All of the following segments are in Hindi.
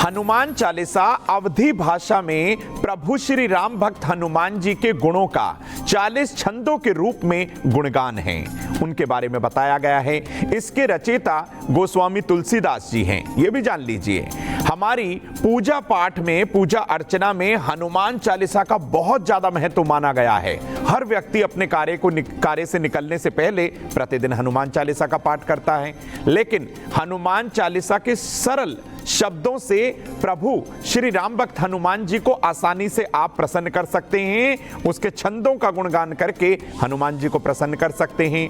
हनुमान चालीसा अवधी भाषा में प्रभु श्री राम भक्त हनुमान जी के गुणों का 40 छंदों के रूप में गुणगान है। उनके बारे में बताया गया है। इसके रचयिता गोस्वामी तुलसीदास जी हैं, ये भी जान लीजिए। हमारी पूजा पाठ में, पूजा अर्चना में हनुमान चालीसा का बहुत ज्यादा महत्व माना गया है। हर व्यक्ति अपने कार्य से निकलने से पहले प्रतिदिन हनुमान चालीसा का पाठ करता है। लेकिन हनुमान चालीसा के सरल शब्दों से प्रभु श्री राम भक्त हनुमान जी को आसानी से आप प्रसन्न कर सकते हैं। उसके छंदों का गुणगान करके हनुमान जी को प्रसन्न कर सकते हैं।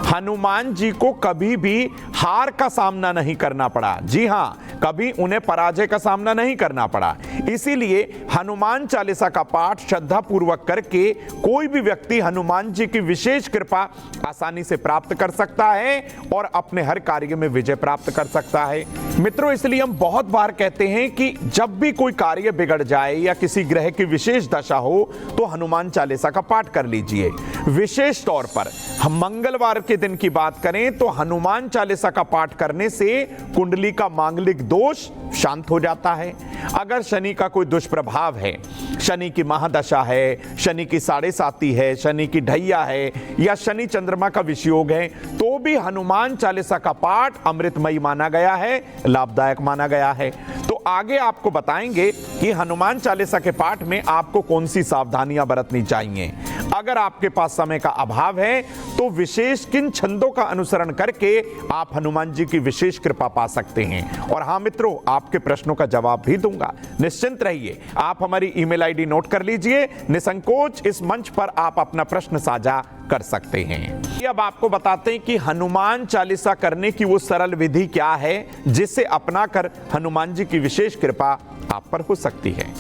हनुमान जी को कभी भी हार का सामना नहीं करना पड़ा। जी हां, कभी उन्हें पराजय का सामना नहीं करना पड़ा। इसीलिए हनुमान चालीसा का पाठ श्रद्धा पूर्वक करके कोई भी व्यक्ति हनुमान जी की विशेष कृपा आसानी से प्राप्त कर सकता है और अपने हर कार्य में विजय प्राप्त कर सकता है। मित्रों, इसलिए हम बहुत बार कहते हैं कि जब भी कोई कार्य बिगड़ जाए या किसी ग्रह की विशेष दशा हो तो हनुमान चालीसा का पाठ कर लीजिए। विशेष तौर पर हम मंगलवार के दिन की बात करें तो हनुमान चालीसा का पाठ करने से कुंडली का मांगलिक दोष शांत हो जाता है। अगर शनि का कोई दुष्प्रभाव है, शनि की महादशा है, शनि की साढ़े साती है, शनि की ढैया है या शनि चंद्रमा का विषयोग है, तो भी हनुमान चालीसा का पाठ अमृतमयी माना गया है, लाभदायक माना गया है। तो आगे आपको बताएंगे कि हनुमान चालीसा के पाठ में आपको कौन सी सावधानियां बरतनी चाहिए। अगर आपके पास समय का अभाव है तो विशेष किन छंदों का अनुसरण करके आप हनुमान जी की विशेष कृपा पा सकते हैं। और हाँ मित्रों, आपके प्रश्नों का जवाब भी दूंगा, निश्चिंत रहिए। आप हमारी ईमेल आईडी नोट कर लीजिए। निसंकोच इस मंच पर आप अपना प्रश्न साझा कर सकते हैं। अब आपको बताते हैं कि हनुमान चालीसा करने की वो सरल विधि क्या है जिसे अपनाकर हनुमान जी की विशेष कृपा आप पर हो सकती है।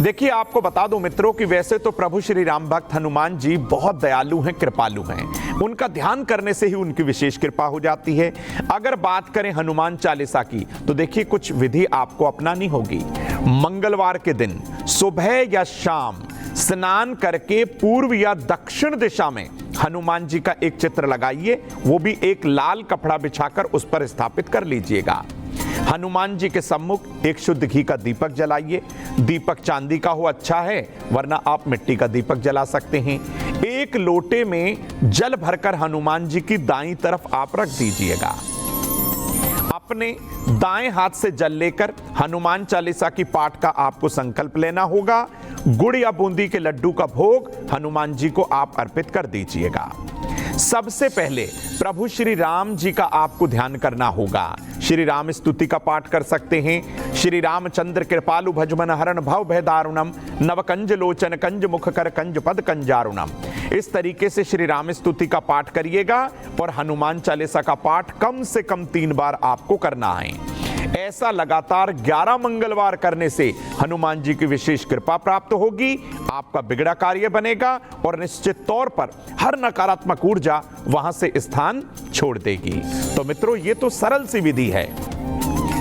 देखिए, आपको बता दूं मित्रों कि वैसे तो प्रभु श्री राम भक्त हनुमान जी बहुत दयालु हैं, कृपालु हैं। उनका ध्यान करने से ही उनकी विशेष कृपा हो जाती है। अगर बात करें हनुमान चालीसा की तो देखिए कुछ विधि आपको अपनानी होगी। मंगलवार के दिन सुबह या शाम स्नान करके पूर्व या दक्षिण दिशा में हनुमान जी का एक चित्र लगाइए, वो भी एक लाल कपड़ा बिछाकर उस पर स्थापित कर लीजिएगा। हनुमान जी के सम्मुख एक शुद्ध घी का दीपक जलाइए। दीपक चांदी का हो अच्छा है, वरना आप मिट्टी का दीपक जला सकते हैं। एक लोटे में जल भरकर हनुमान जी की दाईं तरफ आप रख दीजिएगा। अपने दाएं हाथ से जल लेकर हनुमान चालीसा की पाठ का आपको संकल्प लेना होगा। गुड़ या बूंदी के लड्डू का भोग हनुमान जी को आप अर्पित कर दीजिएगा। सबसे पहले प्रभु श्री राम जी का आपको ध्यान करना होगा। श्री राम स्तुति का पाठ कर सकते हैं। श्री रामचंद्र कृपालु भजमन हरण भव भय दारुणम नव कंज लोचन कंज मुख कर कंज पद कंजारुणम। इस तरीके से श्री राम स्तुति का पाठ करिएगा और हनुमान चालीसा का पाठ कम से कम 3 बार आपको करना है। ऐसा लगातार 11 मंगलवार करने से हनुमान जी की विशेष कृपा प्राप्त होगी। आपका बिगड़ा कार्य बनेगा और निश्चित तौर पर हर नकारात्मक ऊर्जा वहां से स्थान छोड़ देगी। तो मित्रों, ये तो सरल सी विधि है।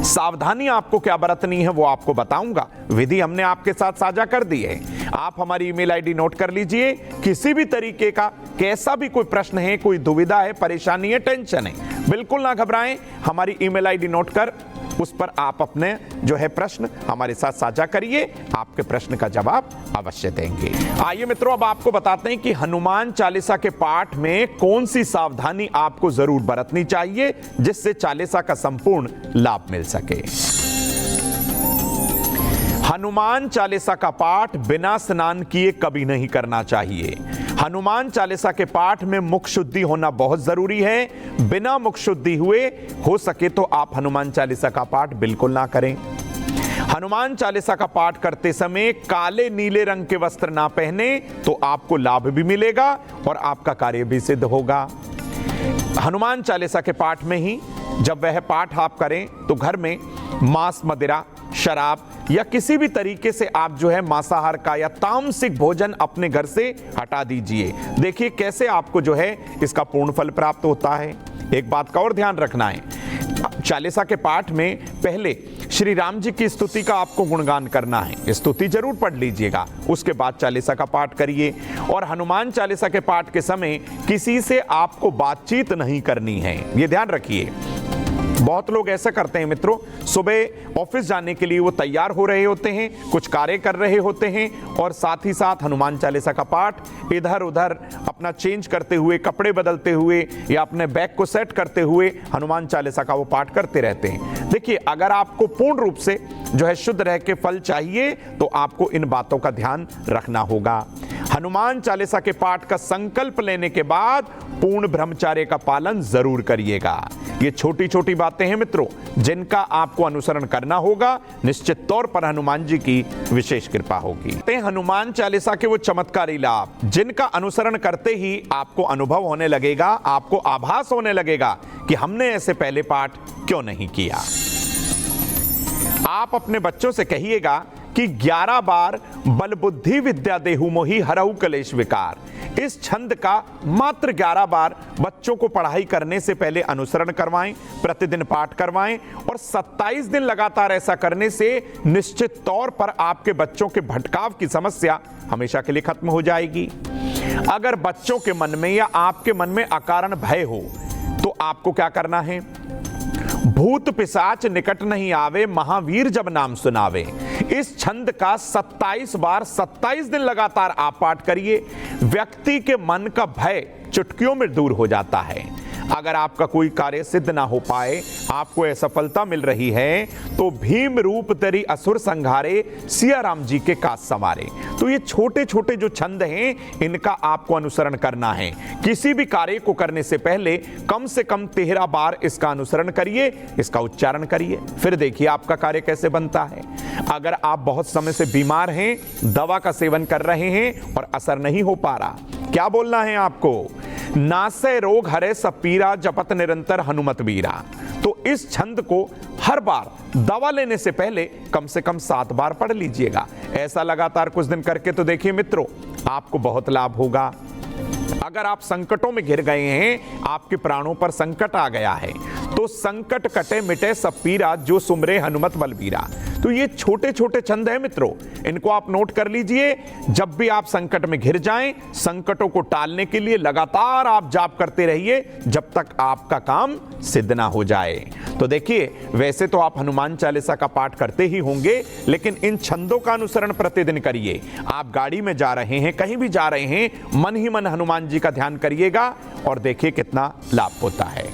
सावधानी आपको क्या बरतनी है वो आपको बताऊंगा। विधि हमने आपके साथ साझा कर दी है। आप हमारी ईमेल आईडी नोट कर लीजिए। किसी भी तरीके का कैसा भी कोई प्रश्न है, कोई दुविधा है, परेशानी है, टेंशन है, बिल्कुल ना घबराएं। हमारी ईमेल आईडी नोट कर उस पर आप अपने जो है प्रश्न हमारे साथ साझा करिए। आपके प्रश्न का जवाब अवश्य देंगे। आइए मित्रों, अब आपको बताते हैं कि हनुमान चालीसा के पाठ में कौन सी सावधानी आपको जरूर बरतनी चाहिए जिससे चालीसा का संपूर्ण लाभ मिल सके। हनुमान चालीसा का पाठ बिना स्नान किए कभी नहीं करना चाहिए। हनुमान चालीसा के पाठ में मुख शुद्धि होना बहुत जरूरी है। बिना मुख शुद्धि हुए हो सके तो आप हनुमान चालीसा का पाठ बिल्कुल ना करें। हनुमान चालीसा का पाठ करते समय काले नीले रंग के वस्त्र ना पहने तो आपको लाभ भी मिलेगा और आपका कार्य भी सिद्ध होगा। हनुमान चालीसा के पाठ में ही जब वह पाठ आप करें तो घर में मांस, मदिरा, शराब या किसी भी तरीके से आप जो है मांसाहार का या तामसिक भोजन अपने घर से हटा दीजिए। देखिए कैसे आपको जो है इसका पूर्ण फल प्राप्त होता है। एक बात का और ध्यान रखना है, चालीसा के पाठ में पहले श्री राम जी की स्तुति का आपको गुणगान करना है। स्तुति जरूर पढ़ लीजिएगा, उसके बाद चालीसा का पाठ करिए। और हनुमान चालीसा के पाठ के समय किसी से आपको बातचीत नहीं करनी है, ये ध्यान रखिए। बहुत लोग ऐसा करते हैं मित्रों, सुबह ऑफिस जाने के लिए वो तैयार हो रहे होते हैं, कुछ कार्य कर रहे होते हैं और साथ ही साथ हनुमान चालीसा का पाठ इधर उधर अपना चेंज करते हुए, कपड़े बदलते हुए या अपने बैग को सेट करते हुए हनुमान चालीसा का वो पाठ करते रहते हैं। देखिए, अगर आपको पूर्ण रूप से जो है शुद्ध रह के फल चाहिए तो आपको इन बातों का ध्यान रखना होगा। हनुमान चालीसा के पाठ का संकल्प लेने के बाद पूर्ण ब्रह्मचर्य का पालन जरूर करिएगा। ये छोटी छोटी बातें हैं मित्रों, जिनका आपको अनुसरण करना होगा। निश्चित तौर पर हनुमान जी की विशेष कृपा होगी। हनुमान चालीसा के वो चमत्कारी लाभ जिनका अनुसरण करते ही आपको अनुभव होने लगेगा, आपको आभास होने लगेगा कि हमने ऐसे पहले पाठ क्यों नहीं किया। आप अपने बच्चों से कहिएगा कि 11 बार बल बुद्धि विद्या देहु मोहि हरऊ कलेश विकार। इस छंद का मात्र 11 बार बच्चों को पढ़ाई करने से पहले अनुसरण करवाएं, प्रतिदिन पाठ करवाएं और 27 दिन लगातार ऐसा करने से निश्चित तौर पर आपके बच्चों के भटकाव की समस्या हमेशा के लिए खत्म हो जाएगी। अगर बच्चों के मन में या आपके मन में अकारण भय हो तो आपको क्या करना है? भूत पिशाच निकट नहीं आवे, महावीर जब नाम सुनावे। इस छंद का 27 बार 27 दिन लगातार आप पाठ करिए। व्यक्ति के मन का भय चुटकियों में दूर हो जाता है। अगर आपका कोई कार्य सिद्ध ना हो पाए, आपको असफलता मिल रही है, तो भीम रूप तेरी असुर संघारे, सिया राम जी के काज संवारे। तो ये छोटे छोटे जो छंद हैं, इनका आपको अनुसरण करना है। किसी भी कार्य को करने से पहले कम से कम 13 बार इसका अनुसरण करिए, इसका उच्चारण करिए, फिर देखिए आपका कार्य कैसे बनता है। अगर आप बहुत समय से बीमार हैं, दवा का सेवन कर रहे हैं और असर नहीं हो पा रहा, क्या बोलना है आपको? नासै रोग हरे सब पीरा, जपत निरंतर हनुमत बीरा। तो इस छंद को हर बार दवा लेने से पहले कम से कम 7 बार पढ़ लीजिएगा। ऐसा लगातार कुछ दिन करके तो देखिए मित्रों, आपको बहुत लाभ होगा। अगर आप संकटों में घिर गए हैं, आपके प्राणों पर संकट आ गया है, तो संकट कटे मिटे सब पीरा, जो सुमरे हनुमत बलबीरा। तो ये छोटे छोटे छंद हैं मित्रों, इनको आप नोट कर लीजिए। जब भी आप संकट में घिर जाएं, संकटों को टालने के लिए लगातार आप जाप करते रहिए जब तक आपका काम सिद्ध ना हो जाए। तो देखिए, वैसे तो आप हनुमान चालीसा का पाठ करते ही होंगे, लेकिन इन छंदों का अनुसरण प्रतिदिन करिए। आप गाड़ी में जा रहे हैं, कहीं भी जा रहे हैं, मन ही मन हनुमान जी का ध्यान करिएगा और देखिए कितना लाभ होता है।